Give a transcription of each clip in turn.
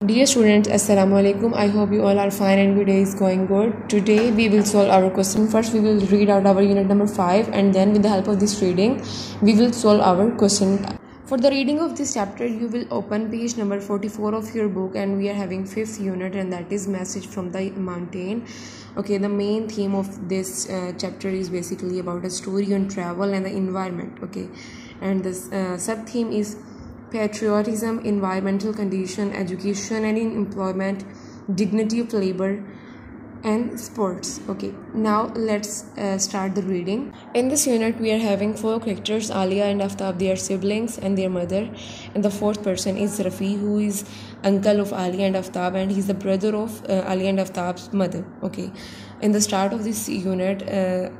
Dear students, Assalamu alaikum. I hope you all are fine and your day is going good. Today we will solve our question. First we will read out our unit number 5 and then with the help of this reading we will solve our question. For the reading of this chapter you will open page number 44 of your book and we are having 5th unit and that is message from the mountain. Okay, the main theme of this chapter is basically about a story on travel and the environment. Okay, and this sub theme is patriotism, environmental condition, education and employment, dignity of labor and sports. Okay, now let's start the reading. In this unit we are having 4 characters, Alia and Aftab, their siblings and their mother, and the 4th person is Rafi, who is uncle of Alia and Aftab and he's the brother of Alia and Aftab's mother. Okay, in the start of this unit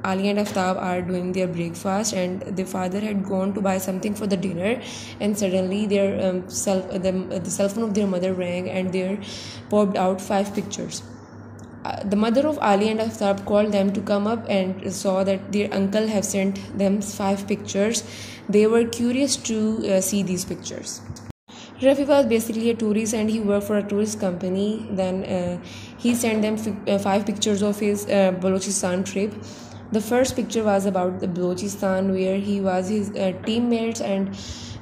Ali and Aftab are doing their breakfast and the father had gone to buy something for the dinner and suddenly their the cell phone of their mother rang and there popped out 5 pictures. The mother of Ali and Aftab called them to come up and saw that their uncle have sent them 5 pictures. They were curious to see these pictures. Rafi was basically a tourist and he worked for a tourist company. Then he sent them 5 pictures of his Balochistan trip. The first picture was about the Balochistan where he was his teammates and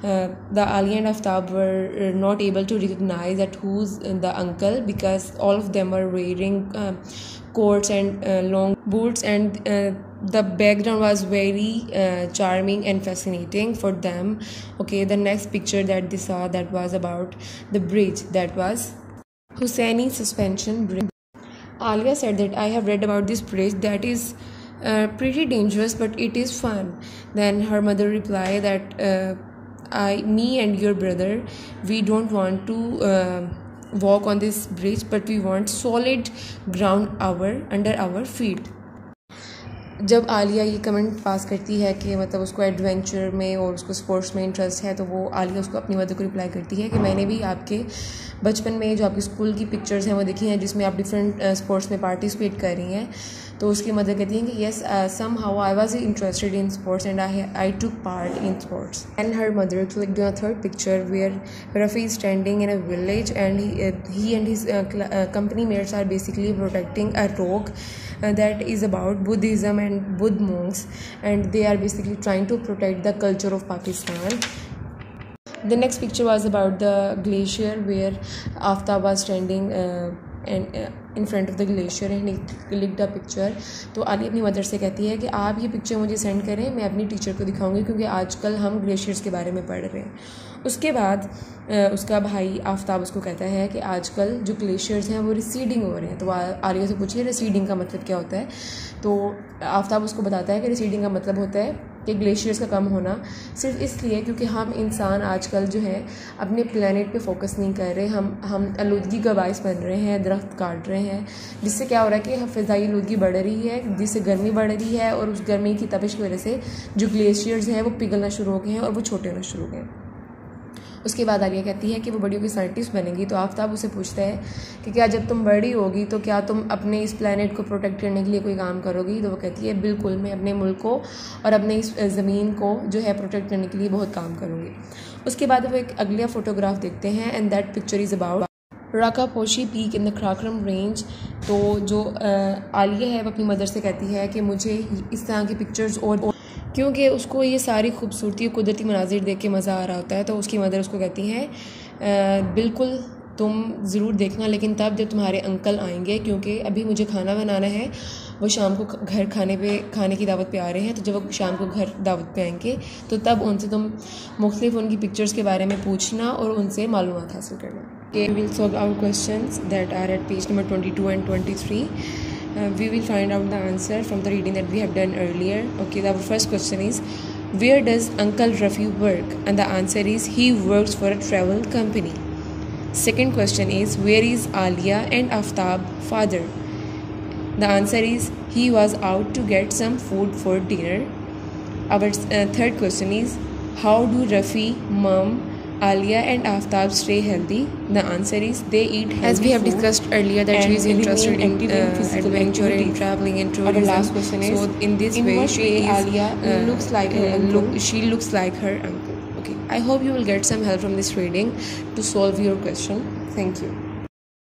the Ali and Aftab were not able to recognize that who's the uncle because all of them were wearing coats and long boots and the background was very charming and fascinating for them. Okay, the next picture that they saw that was about the bridge, that was Hussaini Suspension Bridge. Alia said that I have read about this bridge that is pretty dangerous but it is fun. Then her mother replied that me and your brother, we don't want to walk on this bridge but we want solid ground under our feet. जब आलिया ये comment pass करती है कि मतलब उसको adventure में और उसको स्पोर्ट्स में इंटरेस्ट है तो वो आलिया उसको अपनी मदर को रिप्लाई करती है कि मैंने भी आपके बचपन में जो आपकी स्कूल की पिक्चर्स हैं वो देखी हैं जिसमें आप डिफरेंट स्पोर्ट्स में पार्टिसिपेट कर रही हैं. तो उसकी मदर कहती हैं कि yes somehow I was interested in sports and I took part in sports. And her mother clicked on third picture where Rafi is standing in a village and he and his company mates are basically protecting a rock that is about Buddhism and Buddha monks and they are basically trying to protect the culture of Pakistan. The next picture was about the glacier where Aftab was standing in front of the glacier and he clicked a picture. तो आली अपनी mother से कहती है कि आप ये picture मुझे सेंड करें, मैं अपनी टीचर को दिखाऊंगी क्योंकि आजकल हम ग्लेशियर्स के बारे में पढ़ रहे हैं. उसके बाद उसका भाई आफ्ताब उसको कहता है कि आजकल जो ग्लेशियर्स हैं वो रिसीडिंग हो रहे हैं. तो आलिया से पूछिए रिसीडिंग का मतलब क्या होता है. तो आफ्ताब उसको बताता है कि रिसीडिंग का मतलब होता है कि ग्लेशियर्स का कम होना सिर्फ इसलिए क्योंकि हम इंसान आजकल जो है अपने प्लेनेट पे फोकस नहीं कर रहे, हम आलूदगी का बायस बन रहे हैं, दरख्त काट रहे हैं जिससे क्या हो रहा है कि फ़िज़ाई आलूदगी बढ़ रही है जिससे गर्मी बढ़ रही है और उस गर्मी की तपिश की वजह से जो ग्लेशियर्स हैं वो पिघलना शुरू हो गए हैं और वो छोटे होना शुरू हो गए हैं. उसके बाद आलिया कहती है कि वो बड़ी होकर साइंटिस्ट बनेगी. तो आफ्ताब उसे पूछता है कि क्या जब तुम बड़ी होगी तो क्या तुम अपने इस प्लेनेट को प्रोटेक्ट करने के लिए कोई काम करोगी. तो वो कहती है बिल्कुल, मैं अपने मुल्क को और अपने इस ज़मीन को जो है प्रोटेक्ट करने के लिए बहुत काम करूँगी. उसके बाद वो एक अगला फ़ोटोग्राफ देखते हैं and that picture is about Rakaposhi peak in the Karakoram range. तो जो आलिया है वो अपनी मदर से कहती है कि मुझे इस तरह की पिक्चर्स और क्योंकि उसको ये सारी खूबसूरती और कुदरती मनाजिर देख के मज़ा आ रहा होता है. तो उसकी मदर उसको कहती हैं बिल्कुल तुम ज़रूर देखना लेकिन तब जब तुम्हारे अंकल आएंगे क्योंकि अभी मुझे खाना बनाना है. वो शाम को घर खाने की दावत पे आ रहे हैं. तो जब वो शाम को घर दावत पे आएंगे तो तब उनसे तुम मुख्तलिफ उनकी पिक्चर्स के बारे में पूछना और उनसे मालूमात हासिल करना. We will solve our questions that are at page number 22 and 23. We will find out the answer from the reading that we have done earlier. Okay, our first question is, where does Uncle Rafi work? And the answer is, he works for a travel company. Second question is, where is Alia and Aftab father? The answer is, he was out to get some food for dinner. Our third question is, how do Rafi, mom, Alia and Aftab stay healthy? The answer is they eat healthy. As we have discussed earlier that she is interested in adventure and traveling and tourism. Our last question is, so in this way Alia looks like she looks like her uncle. Okay, I hope you will get some help from this reading to solve your question. Thank you.